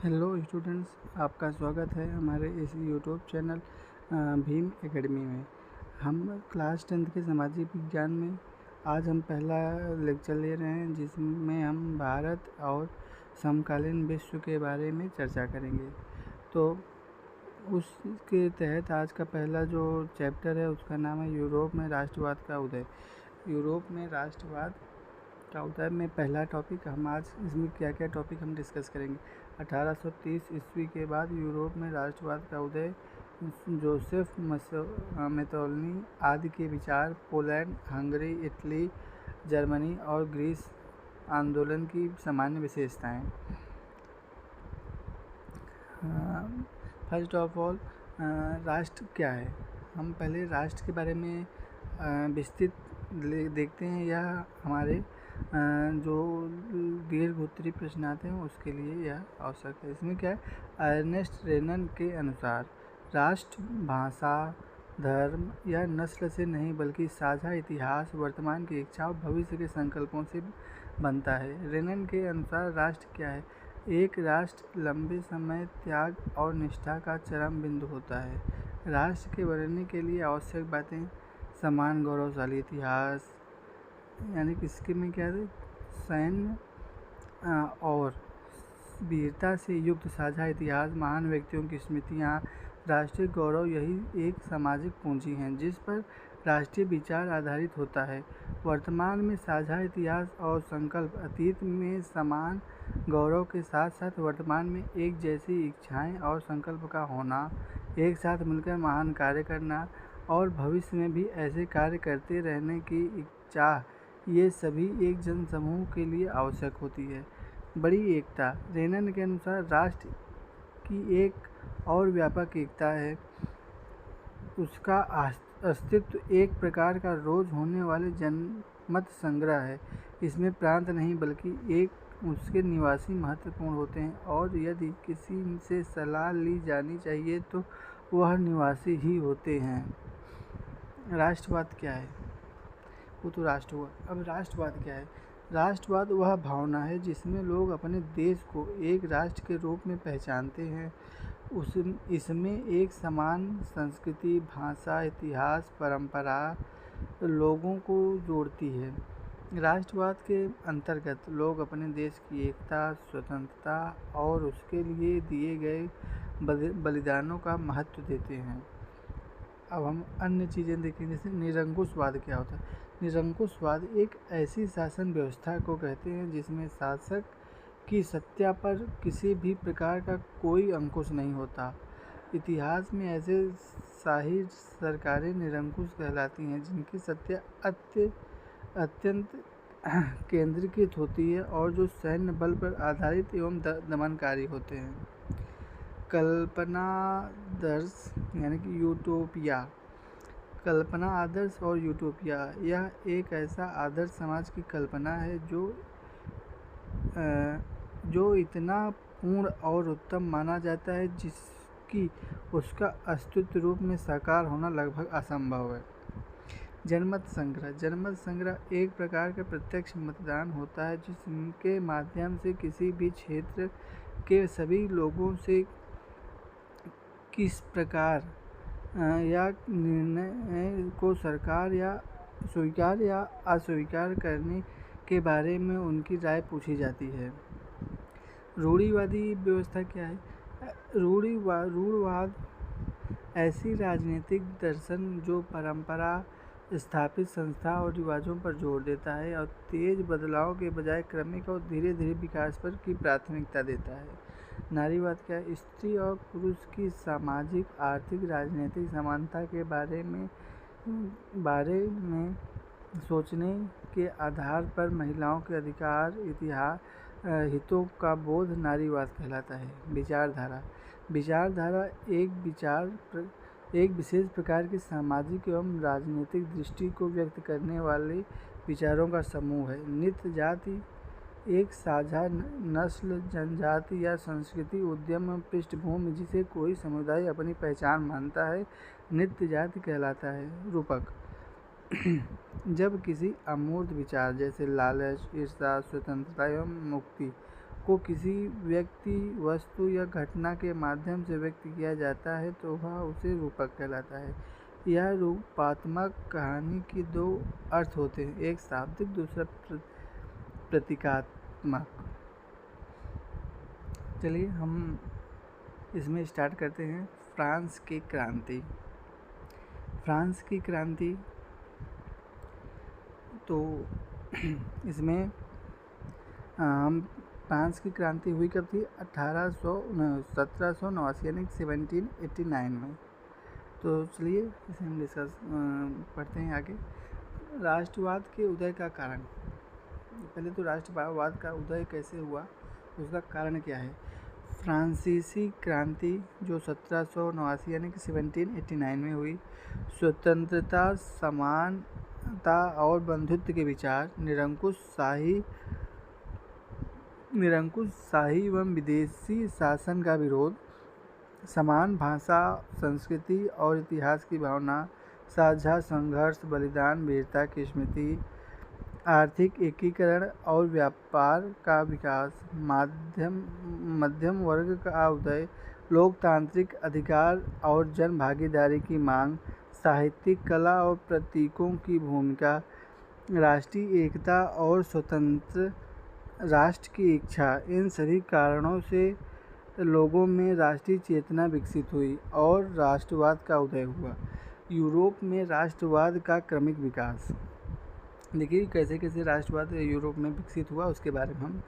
Hello students, आपका स्वागत है हमारे इस यूट्यूब चैनल भीम एकेडमी में। हम क्लास 10th के सामाजिक विज्ञान में आज हम पहला लेक्चर ले रहे हैं, जिसमें हम भारत और समकालीन विश्व के बारे में चर्चा करेंगे। तो उसके तहत आज का पहला जो चैप्टर है उसका नाम है यूरोप में राष्ट्रवाद का उदय। यूरोप में राष्ट्रवाद का उदय में पहला टॉपिक हम आज इसमें क्या क्या टॉपिक हम डिस्कस करेंगे। 1830 ईस्वी के बाद यूरोप में राष्ट्रवाद का उदय, जोसेफ मेतोल्नी आदि के विचार, पोलैंड, हंगरी, इटली, जर्मनी और ग्रीस आंदोलन की सामान्य विशेषताएं। फर्स्ट ऑफ ऑल, राष्ट्र क्या है। हम पहले राष्ट्र के बारे में विस्तृत देखते हैं। यह हमारे जो दीर्घ उत्तरी प्रश्न आते हैं उसके लिए यह आवश्यक है। इसमें क्या है, अर्नेस्ट रेनन के अनुसार राष्ट्र भाषा, धर्म या नस्ल से नहीं बल्कि साझा इतिहास, वर्तमान की इच्छा और भविष्य के संकल्पों से बनता है। रेनन के अनुसार राष्ट्र क्या है, एक राष्ट्र लंबे समय त्याग और निष्ठा का चरम बिंदु होता है। राष्ट्र के बनने के लिए आवश्यक बातें, समान गौरवशाली इतिहास, यानी कि इसके में क्या है, सैन्य और वीरता से युक्त साझा इतिहास, महान व्यक्तियों की स्मृतियाँ, राष्ट्रीय गौरव, यही एक सामाजिक पूंजी है जिस पर राष्ट्रीय विचार आधारित होता है। वर्तमान में साझा इतिहास और संकल्प, अतीत में समान गौरव के साथ साथ वर्तमान में एक जैसी इच्छाएं और संकल्प का होना, एक साथ मिलकर महान कार्य करना और भविष्य में भी ऐसे कार्य करते रहने की इच्छा, ये सभी एक जनसमूह के लिए आवश्यक होती है। बड़ी एकता, रेनन के अनुसार राष्ट्र की एक और व्यापक एकता है, उसका अस्तित्व एक प्रकार का रोज होने वाले जनमत संग्रह है। इसमें प्रांत नहीं बल्कि एक उसके निवासी महत्वपूर्ण होते हैं और यदि किसी से सलाह ली जानी चाहिए तो वह निवासी ही होते हैं। राष्ट्रवाद क्या है, वो तो राष्ट्र हुआ। अब राष्ट्रवाद क्या है। राष्ट्रवाद वह भावना है जिसमें लोग अपने देश को एक राष्ट्र के रूप में पहचानते हैं। इसमें एक समान संस्कृति, भाषा, इतिहास, परंपरा लोगों को जोड़ती है। राष्ट्रवाद के अंतर्गत लोग अपने देश की एकता, स्वतंत्रता और उसके लिए दिए गए बलिदानों का महत्व देते हैं। अब हम अन्य चीज़ें देखेंगे, जैसे निरंकुशवाद क्या होता है। निरंकुशवाद एक ऐसी शासन व्यवस्था को कहते हैं जिसमें शासक की सत्ता पर किसी भी प्रकार का कोई अंकुश नहीं होता। इतिहास में ऐसे शाही सरकारें निरंकुश कहलाती हैं जिनकी सत्ता अत्यंत केंद्रीकृत होती है और जो सैन्य बल पर आधारित एवं दमनकारी होते हैं। कल्पना आदर्श यानी कि यूटोपिया। कल्पना आदर्श और यूटोपिया, यह एक ऐसा आदर्श समाज की कल्पना है जो इतना पूर्ण और उत्तम माना जाता है जिसकी उसका अस्तित्व रूप में साकार होना लगभग असंभव है। जनमत संग्रह। जनमत संग्रह एक प्रकार का प्रत्यक्ष मतदान होता है जिसके माध्यम से किसी भी क्षेत्र के सभी लोगों से किस प्रकार या निर्णय को सरकार या स्वीकार या अस्वीकार करने के बारे में उनकी राय पूछी जाती है। रूढ़िवादी व्यवस्था क्या है। रूढ़िवाद ऐसी राजनीतिक दर्शन जो परंपरा, स्थापित संस्था और रिवाजों पर जोर देता है और तेज बदलाव के बजाय क्रमिक और धीरे धीरे विकास पर की प्राथमिकता देता है। नारीवाद क्या है। स्त्री और पुरुष की सामाजिक, आर्थिक, राजनीतिक समानता के बारे में सोचने के आधार पर महिलाओं के अधिकार, हितों का बोध नारीवाद कहलाता है। विचारधारा। विचारधारा एक विशेष प्रकार की सामाजिक एवं राजनीतिक दृष्टि को व्यक्त करने वाले विचारों का समूह है। नित्य जाति एक साझा नस्ल, जनजाति या संस्कृति, उद्यम पृष्ठभूमि जिसे कोई समुदाय अपनी पहचान मानता है, नित्य जाति कहलाता है। रूपक। जब किसी अमूर्त विचार जैसे लालच, ईर्ष्या, स्वतंत्रता एवं मुक्ति को किसी व्यक्ति, वस्तु या घटना के माध्यम से व्यक्त किया जाता है तो वह उसे रूपक कहलाता है। यह रूपात्मक कहानी के दो अर्थ होते हैं, एक शाब्दिक, दूसरा प्रतीकात्मक। चलिए हम इसमें स्टार्ट करते हैं। फ्रांस की क्रांति। फ्रांस की क्रांति तो इसमें हम फ्रांस की क्रांति हुई कब थी? 1789 यानी 1789 में। तो चलिए इसे हम डिस्कस पढ़ते हैं आगे। राष्ट्रवाद के उदय का कारण। पहले तो राष्ट्रवाद का उदय कैसे हुआ, उसका कारण क्या है? फ्रांसीसी क्रांति जो 1789 यानी कि 1789 में हुई, स्वतंत्रता, समानता और बंधुत्व के विचार, निरंकुश शाही एवं विदेशी शासन का विरोध, समान भाषा, संस्कृति और इतिहास की भावना, साझा संघर्ष, बलिदान, वीरता की स्मृति, आर्थिक एकीकरण और व्यापार का विकास, मध्यम वर्ग का उदय, लोकतांत्रिक अधिकार और जन भागीदारी की मांग, साहित्यिक, कला और प्रतीकों की भूमिका, राष्ट्रीय एकता और स्वतंत्र राष्ट्र की इच्छा, इन सभी कारणों से लोगों में राष्ट्रीय चेतना विकसित हुई और राष्ट्रवाद का उदय हुआ। यूरोप में राष्ट्रवाद का क्रमिक विकास। देखिए कैसे कैसे राष्ट्रवाद यूरोप में विकसित हुआ, उसके बारे में हम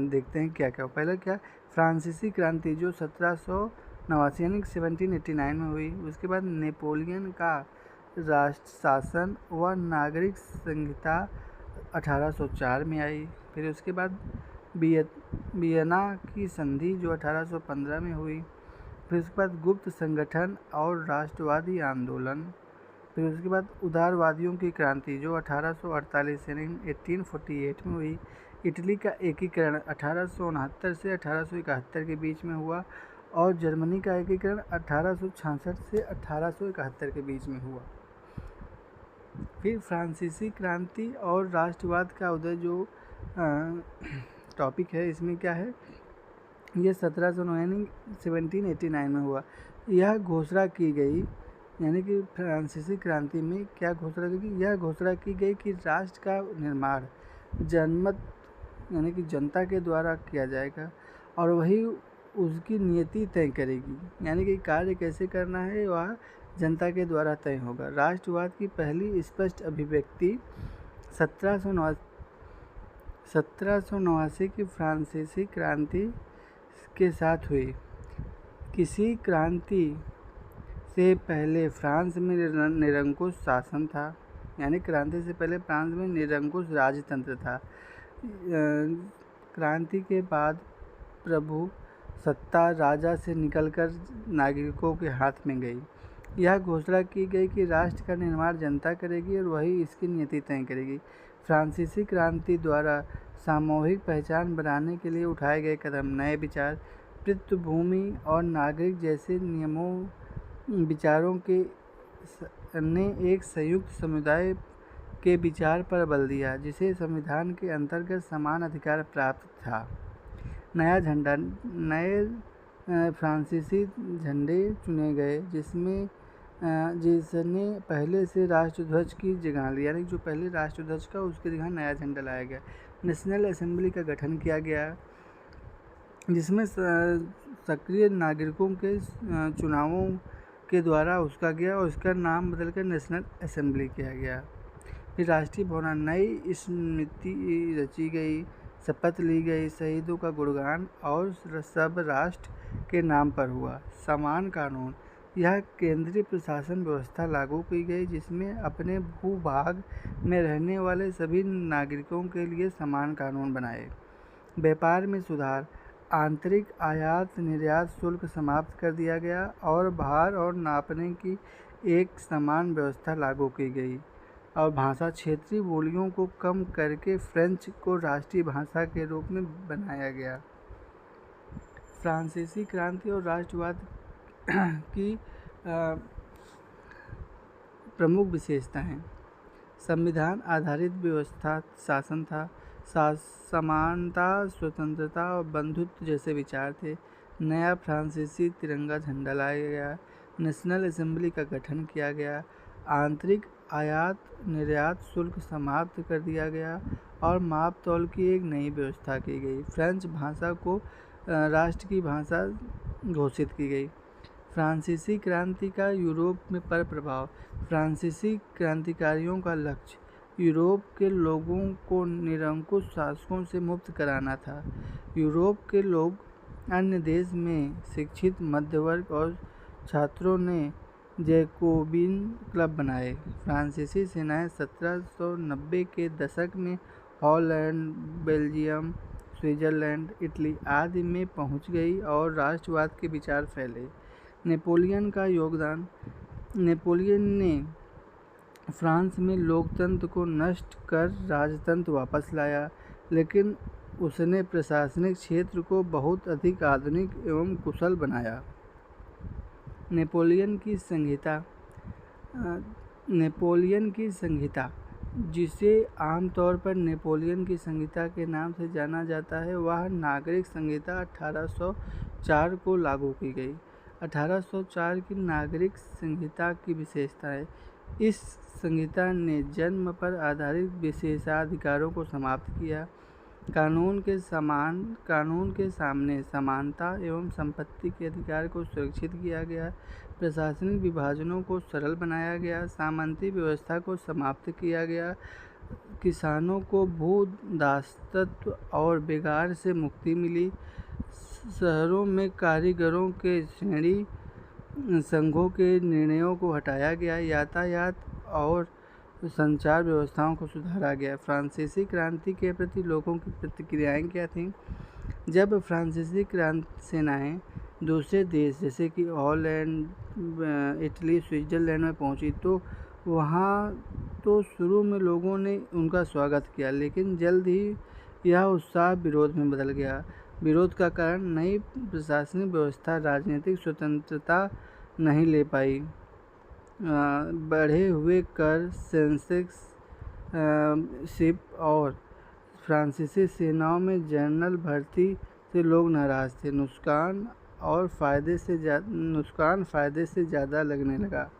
देखते हैं क्या क्या। पहले क्या? फ्रांसीसी क्रांति जो 1789 यानी 1789 में हुई। उसके बाद नेपोलियन का राष्ट्र शासन व नागरिक संहिता 1804 में आई। फिर उसके बाद वियना की संधि जो 1815 में हुई। फिर उसके बाद गुप्त संगठन और राष्ट्रवादी आंदोलन। फिर उसके बाद उदारवादियों की क्रांति जो 1848 यानी 1848 में हुई। इटली का एकीकरण 1869 से 1871 के बीच में हुआ और जर्मनी का एकीकरण 1866 से 1871 के बीच में हुआ। फिर फ्रांसीसी क्रांति और राष्ट्रवाद का उदय जो टॉपिक है, इसमें क्या है? ये 1709 यानी 1789 में हुआ। यह घोषणा की गई, यानी कि फ्रांसीसी क्रांति में क्या घोषणा की गई? यह घोषणा की गई कि राष्ट्र का निर्माण जनमत यानी कि जनता के द्वारा किया जाएगा और वही उसकी नियति तय करेगी, यानी कि कार्य कैसे करना है वह जनता के द्वारा तय होगा। राष्ट्रवाद की पहली स्पष्ट अभिव्यक्ति 1789 की फ्रांसीसी क्रांति के साथ हुई। किसी क्रांति से पहले फ्रांस में निरंकुश शासन था, यानी क्रांति से पहले फ्रांस में निरंकुश राजतंत्र था। क्रांति के बाद प्रभु सत्ता राजा से निकलकर नागरिकों के हाथ में गई। यह घोषणा की गई कि राष्ट्र का निर्माण जनता करेगी और वही इसकी नीति तय करेगी। फ्रांसीसी क्रांति द्वारा सामूहिक पहचान बनाने के लिए उठाए गए कदम, नए विचार, पृष्ठभूमि और नागरिक जैसे विचारों के ने एक संयुक्त समुदाय के विचार पर बल दिया, जिसे संविधान के अंतर्गत समान अधिकार प्राप्त था। नया झंडा, नए फ्रांसीसी झंडे चुने गए, जिसने पहले से राष्ट्रध्वज की जगह ली, यानी जो पहले राष्ट्रध्वज का उसकी जगह नया झंडा लाया गया। नेशनल असेंबली का गठन किया गया, जिसमें सक्रिय नागरिकों के चुनावों के द्वारा उसका गया और उसका नाम बदलकर नेशनल असेंबली किया गया। फिर राष्ट्रीय भावना, नई स्मृति रची गई, शपथ ली गई, शहीदों का गुणगान और सब राष्ट्र के नाम पर हुआ। समान कानून, यह केंद्रीय प्रशासन व्यवस्था लागू की गई, जिसमें अपने भूभाग में रहने वाले सभी नागरिकों के लिए समान कानून बनाए। व्यापार में सुधार, आंतरिक आयात निर्यात शुल्क समाप्त कर दिया गया और भार और नापने की एक समान व्यवस्था लागू की गई। और भाषा, क्षेत्रीय बोलियों को कम करके फ्रेंच को राष्ट्रीय भाषा के रूप में बनाया गया। फ्रांसीसी क्रांति और राष्ट्रवाद की प्रमुख विशेषताएं। संविधान आधारित व्यवस्था शासन था। समानता, स्वतंत्रता और बंधुत्व जैसे विचार थे। नया फ्रांसीसी तिरंगा झंडा लाया गया, नेशनल असेंबली का गठन किया गया, आंतरिक आयात निर्यात शुल्क समाप्त कर दिया गया और माप तौल की एक नई व्यवस्था की गई। फ्रेंच भाषा को राष्ट्र की भाषा घोषित की गई। फ्रांसीसी क्रांति का यूरोप में पर प्रभाव। फ्रांसीसी क्रांतिकारियों का लक्ष्य यूरोप के लोगों को निरंकुश शासकों से मुक्त कराना था। यूरोप के लोग अन्य देश में शिक्षित मध्य वर्ग और छात्रों ने जैकोबिन क्लब बनाए। फ्रांसीसी सेनाएं 1790 के दशक में हॉलैंड, बेल्जियम, स्विट्जरलैंड, इटली आदि में पहुंच गई और राष्ट्रवाद के विचार फैले। नेपोलियन का योगदान। नेपोलियन ने फ्रांस में लोकतंत्र को नष्ट कर राजतंत्र वापस लाया, लेकिन उसने प्रशासनिक क्षेत्र को बहुत अधिक आधुनिक एवं कुशल बनाया। नेपोलियन की संहिता। नेपोलियन की संहिता, जिसे आमतौर पर नेपोलियन की संहिता के नाम से जाना जाता है, वह नागरिक संहिता 1804 को लागू की गई। 1804 की नागरिक संहिता की विशेषताएं। इस संहिता ने जन्म पर आधारित विशेषाधिकारों को समाप्त किया। कानून के सामने समानता एवं संपत्ति के अधिकार को सुरक्षित किया गया। प्रशासनिक विभाजनों को सरल बनाया गया। सामंती व्यवस्था को समाप्त किया गया। किसानों को भू दासत्व और बेगार से मुक्ति मिली। शहरों में कारीगरों के श्रेणी संघों के निर्णयों को हटाया गया। यातायात और संचार व्यवस्थाओं को सुधारा गया। फ्रांसीसी क्रांति के प्रति लोगों की प्रतिक्रियाएं क्या थीं? जब फ्रांसीसी क्रांति सेनाएं दूसरे देश जैसे कि हॉलैंड, इटली, स्विट्जरलैंड में पहुंची तो वहां तो शुरू में लोगों ने उनका स्वागत किया, लेकिन जल्द ही यह उत्साह विरोध में बदल गया। विरोध का कारण नई प्रशासनिक व्यवस्था राजनीतिक स्वतंत्रता नहीं ले पाई। बढ़े हुए कर, सेंसरशिप और फ्रांसीसी सेनाओं में जनरल भर्ती से लोग नाराज थे। नुकसान फ़ायदे से ज़्यादा लगने लगा।